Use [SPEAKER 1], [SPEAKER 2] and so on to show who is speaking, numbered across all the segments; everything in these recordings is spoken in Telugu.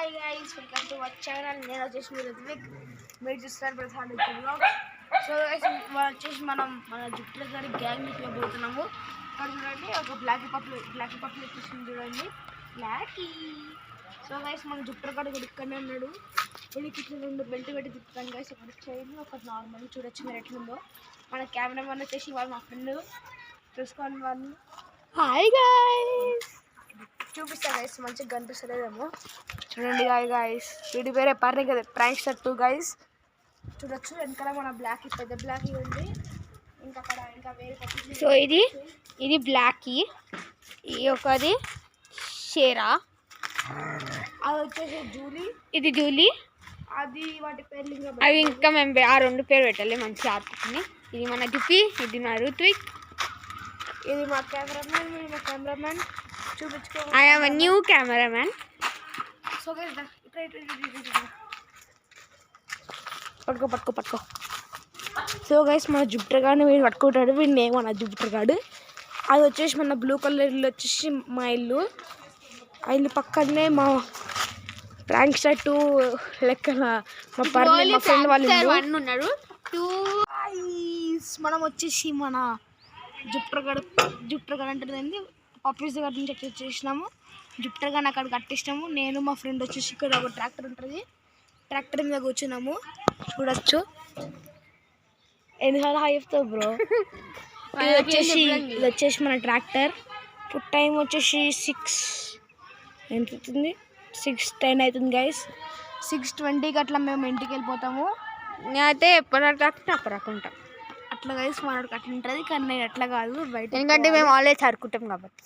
[SPEAKER 1] Hi guys, welcome to our channel. నేను వచ్చేసి రుత్విక్, మీరు చూస్తారు ప్రధాన బ్లాగ్. సో గైస్ వచ్చేసి మనం మన జుట్ల గారి గ్యాంగ్ పోతున్నాము. ఇక్కడ చూడండి ఒక బ్లాక్ పప్పులు వచ్చేసింది చూడండి, బ్లాకీ. సో గైస్ మన జుట్ల గారు ఇక్కడనే ఉన్నాడు. వీడికి ఇట్లా 2 బెల్ట్ పెట్టి తిప్పుతాను గైస్. ఒకటి చైన్, ఒకటి నార్మల్. చూడొచ్చు మీరు ఎట్లుందో. మన కెమెరామెన్ వచ్చేసి వాళ్ళు మా ఫ్రెండ్ చూసుకోండి వాళ్ళు. హాయ్ గైస్, చూపిస్తా గైస్, మంచిగా కనిపిస్తలేదేమో. చూడండి గైస్, వీడి పేరే పర్ని కదా, ప్రాంక్స్టర్ 2 గైస్. చూడొచ్చు వెనకాల మన బ్లాక్, పెద్ద బ్లాక్ ఉంది. ఇంకా అక్కడ ఇంకా వేరే.
[SPEAKER 2] సో ఇది బ్లాకీ, ఈ ఒకది షేరా,
[SPEAKER 1] అది వచ్చేసి జూలీ,
[SPEAKER 2] ఇది జూలీ.
[SPEAKER 1] అది వాటి పేర్లు
[SPEAKER 2] అవి ఇంకా మేము ఆ 2 పేరు పెట్టాలి మంచిగా ఆడుకుని. ఇది మన జుపి, ఇది మన రుత్విక్,
[SPEAKER 1] ఇది మా కెమెరామెన్. మా కెమెరామెన్ చూపించుకో.
[SPEAKER 2] I am new cameraman.
[SPEAKER 1] So guys
[SPEAKER 2] పట్టుకో. సో గైస్ మన జుప్టర్గాడు వీడు పట్టుకుంటాడు. వీడిని ఏమన్నా జుప్టర్గాడు. అది వచ్చేసి మన బ్లూ కలర్ ఇల్లు వచ్చేసి మా ఇల్లు. ఆ ఇల్లు పక్కనే మా ప్రాంక్స్టర్ 2 లెక్కన మా ఫ్రెండ్ వాళ్ళు ఉన్నారు. మనం వచ్చేసి మన జుప్టర్గాడు అంటే పప్పీస్ దగ్గర నుంచి వచ్చేసినాము. జుప్టర్గాడు అక్కడ కట్టిస్తాము. నేను మా ఫ్రెండ్ వచ్చేసి ఇక్కడ ఒక ట్రాక్టర్ ఉంటుంది, ట్రాక్టర్ మీద కూర్చున్నాము. చూడొచ్చు. ఎన్నిసార్లు హాయ్ చెప్తావు బ్రో. ఇది వచ్చేసి మన ట్రాక్టర్. ఇప్పుడు టైం వచ్చేసి 6 ఎంత అవుతుంది, 6:10 అవుతుంది గైస్. 6:20కి అట్లా మేము ఇంటికి వెళ్ళిపోతాము. నేనైతే ఎప్పుడు అప్పుడు రాకుంటా
[SPEAKER 1] అట్లా గైస్ మనకు అట్లా ఉంటుంది. కానీ నేను అట్లా కాదు, బయట.
[SPEAKER 2] ఎందుకంటే మేము ఆల్వేస్ ఆడుకుంటాం కాబట్టి.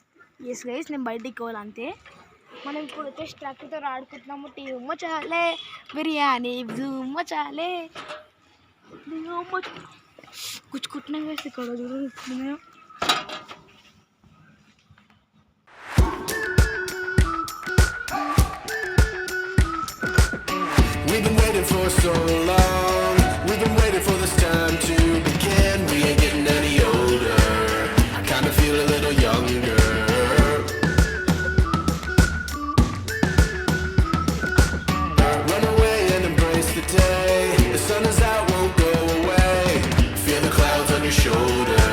[SPEAKER 1] ఎస్ గైస్, నేను బయటికి పోవాలి అంతే. మనం ఇప్పుడు వచ్చేసి ట్రాక్టర్తో ఆడుకుంటున్నాము. టీ మచాలే, బిర్యానీ మచాలే, కూర్చుకుంటున్నాం గైస్. ఇక్కడ చూడండి.
[SPEAKER 3] We've been waiting for so long. We've been waiting for this time to begin. We ain't getting any older. I kinda feel a little younger. Run away and embrace the day. The sun is out, won't go away. Feel the clouds on your shoulder.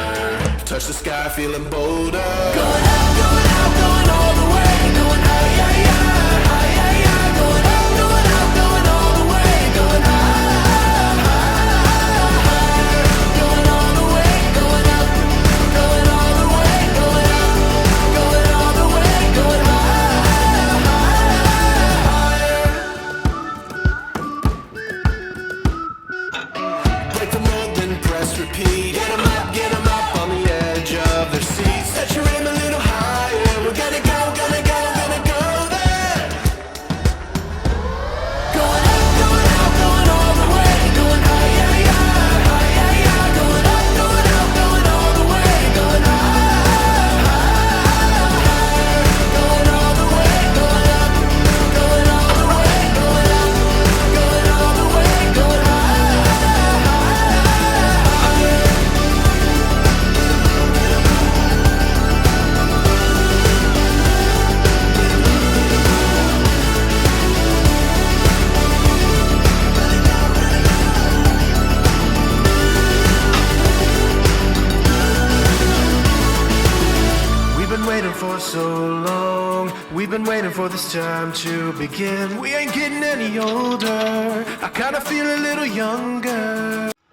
[SPEAKER 3] Touch the sky, feeling bolder. Going out, going all the way. Going high, high, high, high, high, high. Going out, going out, going all the way. Going high, high, high. Going all the way. Going up, going all the way. Going up, going all the way. Going high, higher. Break the mold, then press repeat. Get 'em up on the edge of their seats. Set your aim a little higher. We're gonna go there. Going up, going out, going all the way. Going high, high, high, high, high, high. Going up, going out, going all the way. Going high, higher. Going all the way. Going up, going all the way. Going up, going all the way. Going high, higher. We've been waiting for so long. We've been waiting for this time to begin. We ain't getting any older. I kinda feel a little younger.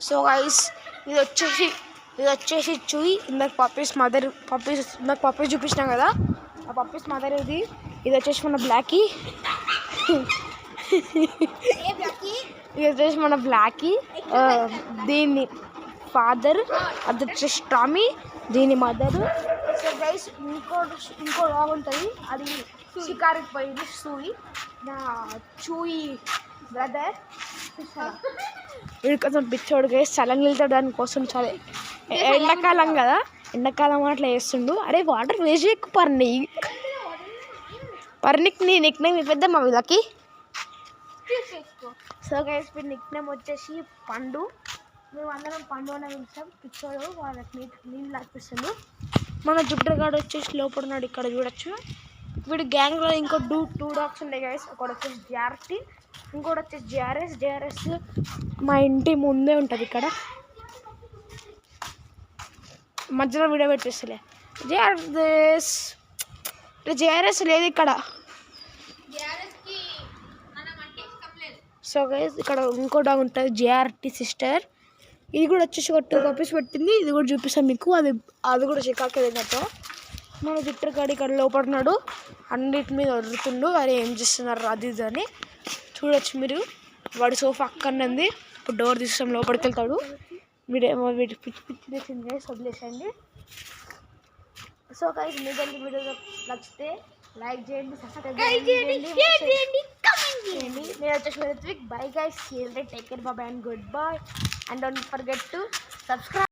[SPEAKER 1] So guys ఇది వచ్చేసి చూయి. ఇందాక పప్పీస్ చూపించినాం కదా, ఆ పప్పీస్ మదర్ ఇది. ఇది వచ్చేసి మన బ్లాకీ. ఇది వచ్చేసి మన బ్లాకీ. దీని ఫాదర్ అది వచ్చేసి టామీ, దీని మదర్. సో గైస్ ఇంకో డాగ్ ఉంటుంది, అది షికారికి పోయింది, సూయి. నా చూయి బ్రదర్. వీడి కోసం పిచ్చోడు గైస్, చల్లని వెళ్తాడు దానికోసం. చాలా ఎండాకాలం కదా, ఎండాకాలం అట్లా వేస్తుండు. అరే వాటర్ వేసి ఎక్కువ పర్నిక్ నీ నిక్ నేమ్ పెద్దమ్మా వీళ్ళకి. సో గైస్ వీడి నిక్ నేమ్ వచ్చేసి పండు. మేము అందరం పండు అనే పిలుస్తాం. పిచ్చోడు వాళ్ళకి నీళ్ళు లాపిస్తుండు. మన జుట్రగాడు వచ్చేసి లోపడున్నాడు, ఇక్కడ చూడొచ్చు.
[SPEAKER 2] వీడి గ్యాంగ్లో ఇంకో టూ డాగ్స్ ఉన్నాయి గైస్. ఒకటి వచ్చేసి జిఆర్టీ, ఇంకోటి వచ్చేసి జిఆర్ఎస్. మా ఇంటి ముందే ఉంటుంది ఇక్కడ. మధ్యలో వీడియో పెట్టేస్తలే. జిఆర్ఎస్ లేదు ఇక్కడ. సో గైస్ ఇక్కడ ఇంకో డాగ్ ఉంటుంది జిఆర్టీ సిస్టర్. ఇది కూడా వచ్చేసి ఒక 2 పప్పీస్ పెట్టింది. ఇది కూడా చూపిస్తాను మీకు. అది కూడా చికాకు ఏదైనట్టు. మన జుట్టు ఇక్కడ లోపడున్నాడు, అన్నిటి మీద వదులుతుండు. అరే ఏం చేస్తున్నారు అది ఇది అని చూడొచ్చు మీరు. వాడు సోఫా అక్కడనే ఉంది. ఇప్పుడు డోర్ తీస్తాం, లోపలికి వెళ్తాడు. వీడేమో వీటి పిచ్చి తెచ్చింది గైస్, వదిలేసండి. సో గైస్ మీకు వీడియో నచ్చితే లైక్ చేయండి, సబ్స్క్రైబ్ చేయండి. నేను వచ్చేసి Ritvik. Bye guys, take care, bye and goodbye. And don't forget to subscribe.